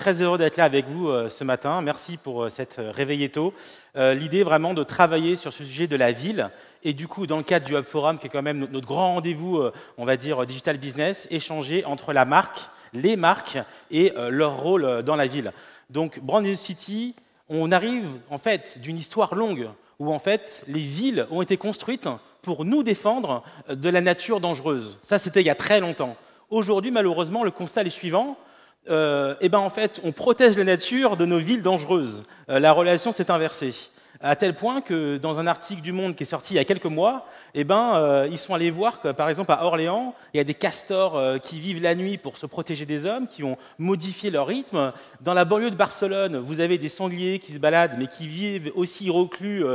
très heureux d'être là avec vous ce matin. Merci pour cette réveillée tôt. L'idée vraiment de travailler sur ce sujet de la ville et du coup, dans le cadre du Hub Forum, qui est quand même notre grand rendez-vous, on va dire, digital business, échanger entre la marque, les marques et leur rôle dans la ville. Donc, Brand New City, on arrive en fait d'une histoire longue où en fait les villes ont été construites pour nous défendre de la nature dangereuse. Ça, c'était il y a très longtemps. Aujourd'hui, malheureusement, le constat est le suivant. En fait, on protège la nature de nos villes dangereuses. La relation s'est inversée. À tel point que dans un article du Monde qui est sorti il y a quelques mois, ils sont allés voir que, par exemple, à Orléans, il y a des castors qui vivent la nuit pour se protéger des hommes, qui ont modifié leur rythme. Dans la banlieue de Barcelone, vous avez des sangliers qui se baladent, mais qui vivent aussi reclus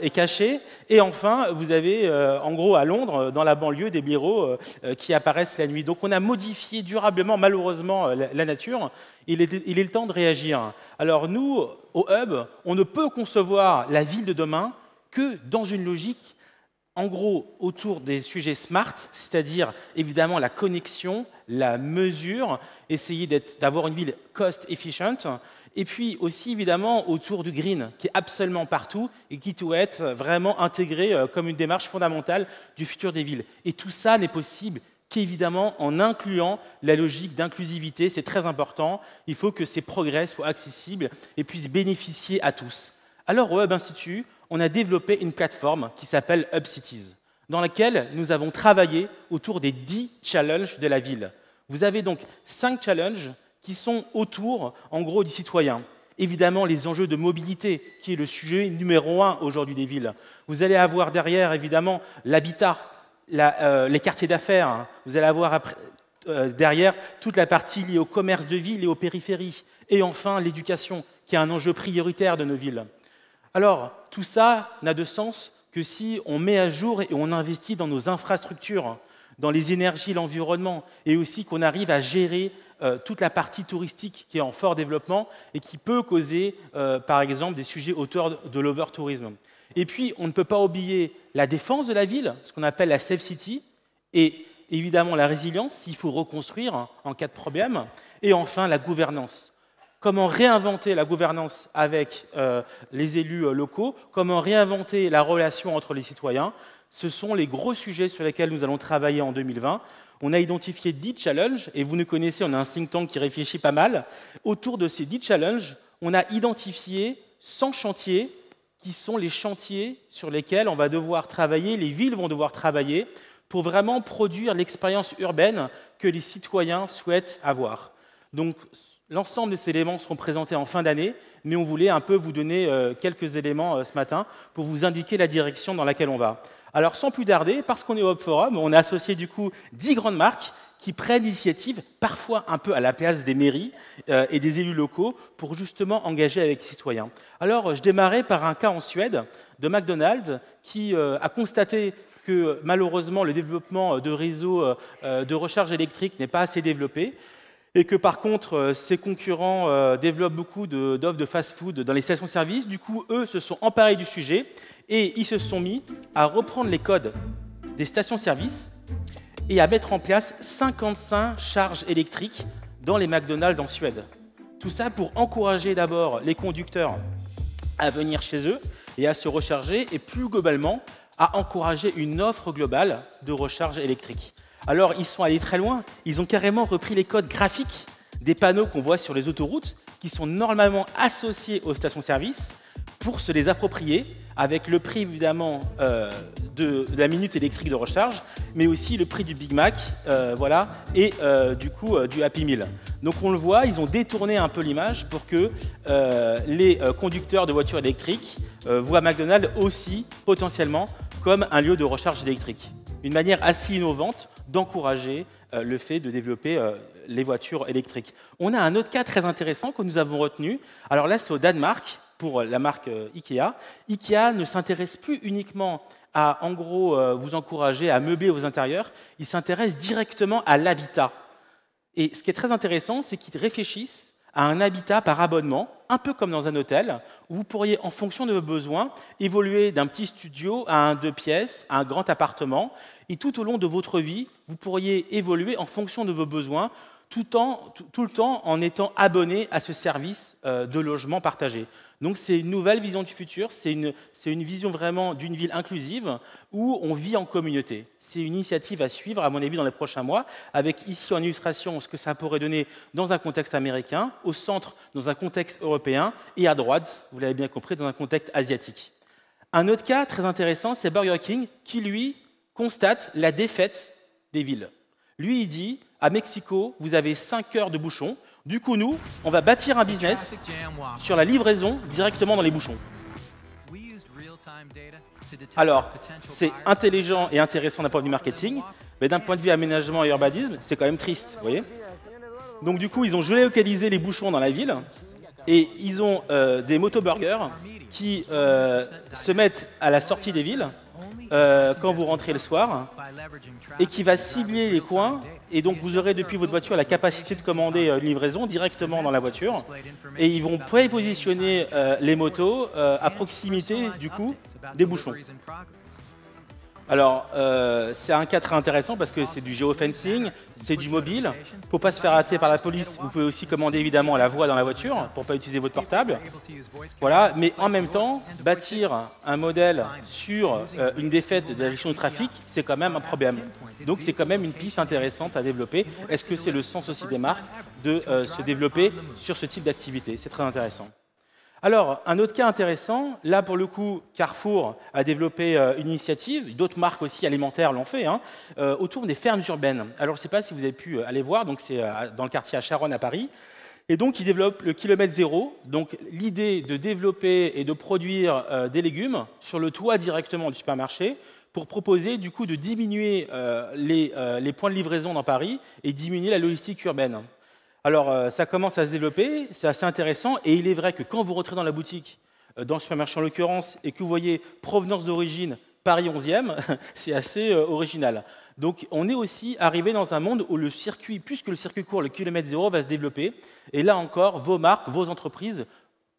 et cachés. Et enfin, vous avez, en gros, à Londres, dans la banlieue, des blaireaux qui apparaissent la nuit. Donc on a modifié durablement, malheureusement, la nature. Il est le temps de réagir. Alors nous, au Hub, on ne peut concevoir la ville de demain que dans une logique, en gros, autour des sujets smart, c'est-à-dire évidemment la connexion, la mesure, essayer d'avoir une ville cost efficient, et puis aussi évidemment autour du green, qui est absolument partout et qui doit être vraiment intégré comme une démarche fondamentale du futur des villes. Et tout ça n'est possible qu'évidemment en incluant la logique d'inclusivité, c'est très important. Il faut que ces progrès soient accessibles et puissent bénéficier à tous. Alors au Hub Institute, on a développé une plateforme qui s'appelle Hub Cities, dans laquelle nous avons travaillé autour des 10 challenges de la ville. Vous avez donc 5 challenges qui sont autour, en gros, du citoyen. Évidemment, les enjeux de mobilité, qui est le sujet numéro 1 aujourd'hui des villes. Vous allez avoir derrière, évidemment, l'habitat, les quartiers d'affaires. Vous allez avoir derrière toute la partie liée au commerce de ville et aux périphéries. Et enfin, l'éducation, qui est un enjeu prioritaire de nos villes. Alors, tout ça n'a de sens que si on met à jour et on investit dans nos infrastructures, dans les énergies, l'environnement, et aussi qu'on arrive à gérer toute la partie touristique qui est en fort développement et qui peut causer, par exemple, des sujets autour de l'over-tourisme. Et puis, on ne peut pas oublier la défense de la ville, ce qu'on appelle la Safe City, et évidemment la résilience, s'il faut reconstruire en cas de problème, et enfin la gouvernance. Comment réinventer la gouvernance avec les élus locaux, comment réinventer la relation entre les citoyens. Ce sont les gros sujets sur lesquels nous allons travailler en 2020. On a identifié 10 challenges, et vous nous connaissez, on a un think tank qui réfléchit pas mal. Autour de ces 10 challenges, on a identifié 100 chantiers qui sont les chantiers sur lesquels on va devoir travailler, les villes vont devoir travailler pour vraiment produire l'expérience urbaine que les citoyens souhaitent avoir. Donc, l'ensemble de ces éléments seront présentés en fin d'année, mais on voulait un peu vous donner quelques éléments ce matin pour vous indiquer la direction dans laquelle on va. Alors, sans plus tarder, parce qu'on est au Hub Forum, on a associé du coup 10 grandes marques qui prennent l'initiative, parfois un peu à la place des mairies et des élus locaux, pour justement engager avec les citoyens. Alors, je démarrais par un cas en Suède de McDonald's qui a constaté que malheureusement le développement de réseaux de recharge électrique n'est pas assez développé, et que par contre, ses concurrents développent beaucoup d'offres de fast-food dans les stations-service. Du coup, eux se sont emparés du sujet et ils se sont mis à reprendre les codes des stations-service et à mettre en place 55 charges électriques dans les McDonald's en Suède. Tout ça pour encourager d'abord les conducteurs à venir chez eux et à se recharger, et plus globalement, à encourager une offre globale de recharge électrique. Alors, ils sont allés très loin, ils ont carrément repris les codes graphiques des panneaux qu'on voit sur les autoroutes, qui sont normalement associés aux stations-service, pour se les approprier, avec le prix évidemment de la minute électrique de recharge, mais aussi le prix du Big Mac, voilà, et du coup du Happy Meal. Donc on le voit, ils ont détourné un peu l'image pour que les conducteurs de voitures électriques voient McDonald's aussi potentiellement comme un lieu de recharge électrique. Une manière assez innovante d'encourager le fait de développer les voitures électriques. On a un autre cas très intéressant que nous avons retenu. Alors là, c'est au Danemark, pour la marque Ikea. Ikea ne s'intéresse plus uniquement à, en gros, vous encourager à meubler vos intérieurs, il s'intéresse directement à l'habitat. Et ce qui est très intéressant, c'est qu'ils réfléchissent à un habitat par abonnement, un peu comme dans un hôtel, où vous pourriez, en fonction de vos besoins, évoluer d'un petit studio à un 2 pièces, à un grand appartement, et tout au long de votre vie, vous pourriez évoluer en fonction de vos besoins, tout le temps en étant abonné à ce service de logement partagé. Donc c'est une nouvelle vision du futur, c'est une vision vraiment d'une ville inclusive où on vit en communauté. C'est une initiative à suivre, à mon avis, dans les prochains mois, avec ici en illustration ce que ça pourrait donner dans un contexte américain, au centre dans un contexte européen, et à droite, vous l'avez bien compris, dans un contexte asiatique. Un autre cas très intéressant, c'est Burger King, qui, lui, constate la défaite des villes. Lui, il dit, à Mexico, vous avez 5 heures de bouchons. Du coup, nous, on va bâtir un business sur la livraison directement dans les bouchons. Alors, c'est intelligent et intéressant d'un point de vue marketing, mais d'un point de vue aménagement et urbanisme, c'est quand même triste, vous voyez. Donc du coup, ils ont géolocalisé les bouchons dans la ville, et ils ont des motoburgers qui se mettent à la sortie des villes quand vous rentrez le soir et qui va cibler les coins. Et donc, vous aurez depuis votre voiture la capacité de commander une livraison directement dans la voiture. Et ils vont prépositionner les motos à proximité, du coup, des bouchons. Alors, c'est un cas très intéressant parce que c'est du géofencing, c'est du mobile. Il ne faut pas se faire arrêter par la police. Vous pouvez aussi commander évidemment à la voix dans la voiture pour ne pas utiliser votre portable. Voilà. Mais en même temps, bâtir un modèle sur une défaite de la gestion du trafic, c'est quand même un problème. Donc, c'est quand même une piste intéressante à développer. Est-ce que c'est le sens aussi des marques de se développer sur ce type d'activité? C'est très intéressant. Alors, un autre cas intéressant, là pour le coup, Carrefour a développé une initiative, d'autres marques aussi alimentaires l'ont fait, autour des fermes urbaines. Alors, je ne sais pas si vous avez pu aller voir, donc c'est dans le quartier à Charonne à Paris, et donc ils développent le kilomètre zéro, donc l'idée de développer et de produire des légumes sur le toit directement du supermarché pour proposer du coup de diminuer les points de livraison dans Paris et diminuer la logistique urbaine. Alors, ça commence à se développer, c'est assez intéressant, et il est vrai que quand vous rentrez dans la boutique, dans le supermarché en l'occurrence, et que vous voyez provenance d'origine Paris 11e, c'est assez original. Donc, on est aussi arrivé dans un monde où le circuit, plus que le circuit court, le kilomètre zéro va se développer, et là encore, vos marques, vos entreprises,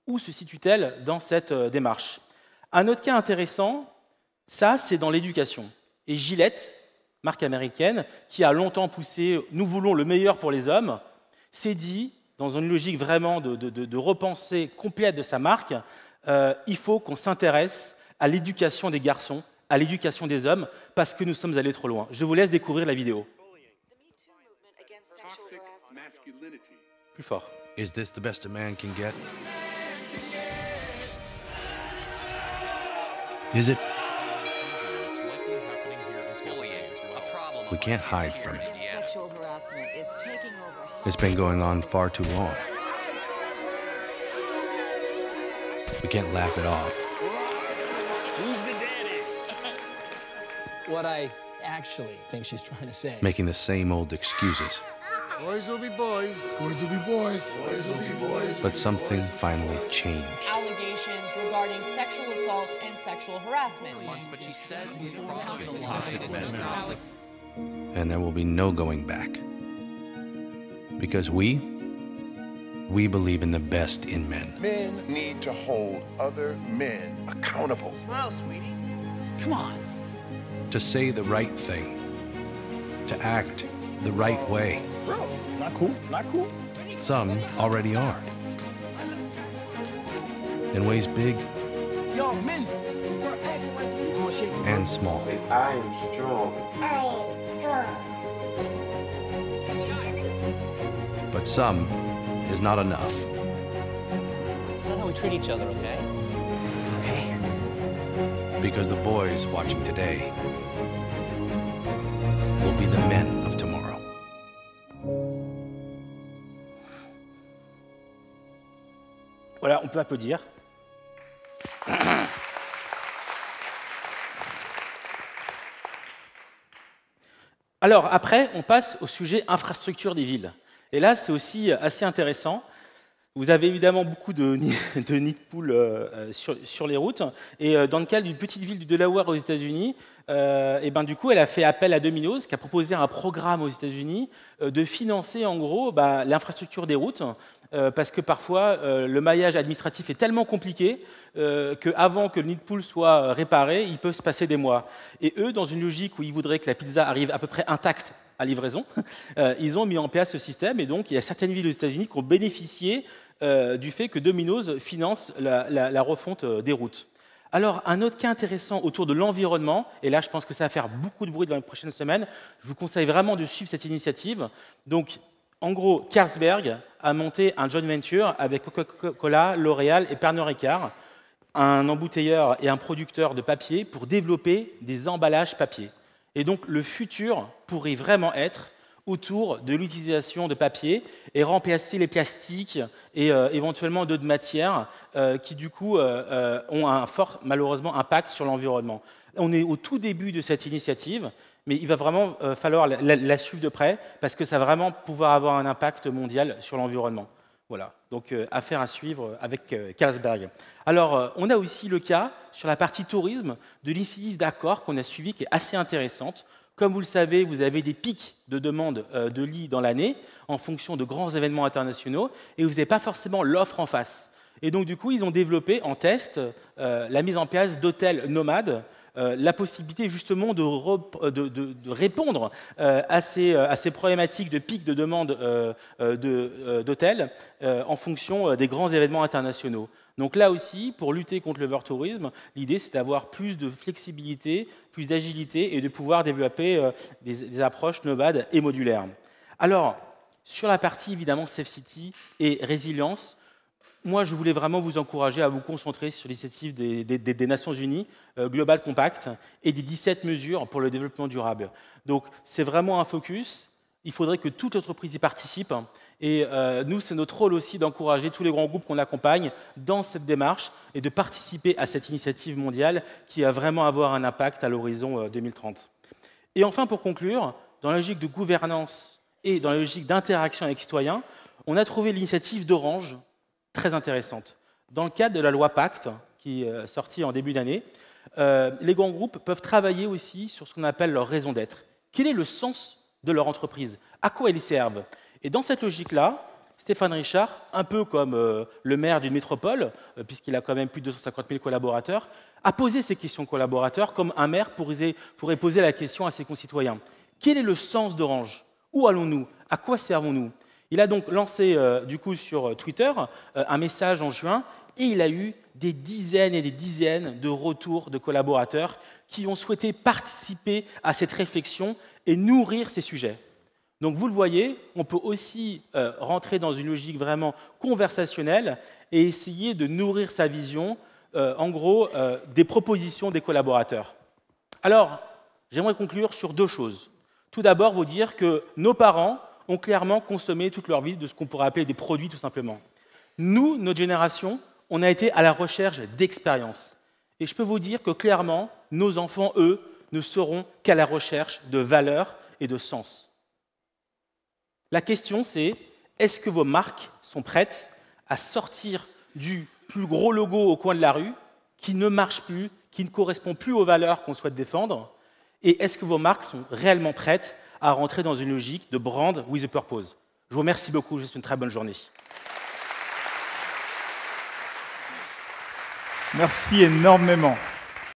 où se situent-elles dans cette démarche? Un autre cas intéressant, ça, c'est dans l'éducation. Et Gillette, marque américaine, qui a longtemps poussé « nous voulons le meilleur pour les hommes », s'est dit, dans une logique vraiment de repensée complète de sa marque, il faut qu'on s'intéresse à l'éducation des garçons, à l'éducation des hommes, parce que nous sommes allés trop loin. Je vous laisse découvrir la vidéo. Plus fort. Is this the best a man can get? Is it? We can't hide from it. It's been going on far too long. We can't laugh it off. Who's the daddy? What I actually think she's trying to say. Making the same old excuses. Boys will be boys. Boys will be boys. Boys will be boys. But something finally changed. Allegations regarding sexual assault and sexual harassment. But she says And there will be no going back. Because we believe in the best in men. Men need to hold other men accountable. Smile, sweetie. Come on. To say the right thing. To act the right way. Bro, not cool, not cool. Some already are. In ways big Yo, men. and small. I am strong. But some is not enough. It's not how we treat each other, okay? Okay. Because the boys watching today will be the men of tomorrow. Voilà, on peut applaudir. Alors, après, on passe au sujet infrastructure des villes. Et là, c'est aussi assez intéressant. Vous avez évidemment beaucoup de nids de poules sur les routes. Et dans le cas d'une petite ville du Delaware aux États-Unis, du coup, elle a fait appel à Domino's, qui a proposé un programme aux États-Unis de financer en gros l'infrastructure des routes, parce que parfois le maillage administratif est tellement compliqué qu'avant que le nid de poule soit réparé, il peut se passer des mois. Et eux, dans une logique où ils voudraient que la pizza arrive à peu près intacte à livraison, ils ont mis en place ce système, et donc il y a certaines villes aux États-Unis qui ont bénéficié du fait que Domino's finance la refonte des routes. Alors, un autre cas intéressant autour de l'environnement, et là je pense que ça va faire beaucoup de bruit dans les prochaines semaines, je vous conseille vraiment de suivre cette initiative. Donc, en gros, Carlsberg a monté un joint venture avec Coca-Cola, L'Oréal et Pernod Ricard, un embouteilleur et un producteur de papier pour développer des emballages papier. Et donc, le futur pourrait vraiment être autour de l'utilisation de papier et remplacer les plastiques et éventuellement d'autres matières qui, du coup, ont un fort, malheureusement, impact sur l'environnement. On est au tout début de cette initiative, mais il va vraiment falloir la suivre de près parce que ça va vraiment pouvoir avoir un impact mondial sur l'environnement. Voilà, donc affaire à suivre avec Carlsberg. Alors, on a aussi le cas, sur la partie tourisme, de l'initiative d'accord qu'on a suivie, qui est assez intéressante. Comme vous le savez, vous avez des pics de demande de lits dans l'année en fonction de grands événements internationaux et vous n'avez pas forcément l'offre en face. Et donc, du coup, ils ont développé en test la mise en place d'hôtels nomades, la possibilité justement de répondre à ces problématiques de pics de demande d'hôtels en fonction des grands événements internationaux. Donc là aussi, pour lutter contre l'overtourisme, l'idée c'est d'avoir plus de flexibilité, plus d'agilité et de pouvoir développer des approches nomades et modulaires. Alors, sur la partie évidemment Safe City et résilience, moi je voulais vraiment vous encourager à vous concentrer sur l'initiative des Nations Unies, Global Compact, et des 17 mesures pour le développement durable. Donc c'est vraiment un focus, il faudrait que toute l'entreprise y participe. Et nous, c'est notre rôle aussi d'encourager tous les grands groupes qu'on accompagne dans cette démarche et de participer à cette initiative mondiale qui va vraiment avoir un impact à l'horizon 2030. Et enfin, pour conclure, dans la logique de gouvernance et dans la logique d'interaction avec citoyens, on a trouvé l'initiative d'Orange très intéressante. Dans le cadre de la loi Pacte, qui est sortie en début d'année, les grands groupes peuvent travailler aussi sur ce qu'on appelle leur raison d'être. Quel est le sens de leur entreprise? À quoi ils servent? Et dans cette logique-là, Stéphane Richard, un peu comme le maire d'une métropole, puisqu'il a quand même plus de 250 000 collaborateurs, a posé ces questions collaborateurs comme un maire pourrait poser la question à ses concitoyens. Quel est le sens d'Orange? Où allons-nous? À quoi servons-nous? Il a donc lancé, du coup, sur Twitter, un message en juin, et il a eu des dizaines et des dizaines de retours de collaborateurs qui ont souhaité participer à cette réflexion et nourrir ces sujets. Donc vous le voyez, on peut aussi rentrer dans une logique vraiment conversationnelle et essayer de nourrir sa vision, en gros, des propositions des collaborateurs. Alors, j'aimerais conclure sur deux choses. Tout d'abord, vous dire que nos parents ont clairement consommé toute leur vie de ce qu'on pourrait appeler des produits, tout simplement. Nous, notre génération, on a été à la recherche d'expériences. Et je peux vous dire que clairement, nos enfants, eux, ne seront qu'à la recherche de valeurs et de sens. La question, c'est est-ce que vos marques sont prêtes à sortir du plus gros logo au coin de la rue, qui ne marche plus, qui ne correspond plus aux valeurs qu'on souhaite défendre, et est-ce que vos marques sont réellement prêtes à rentrer dans une logique de brand with a purpose? Je vous remercie beaucoup, je vous souhaite une très bonne journée. Merci énormément.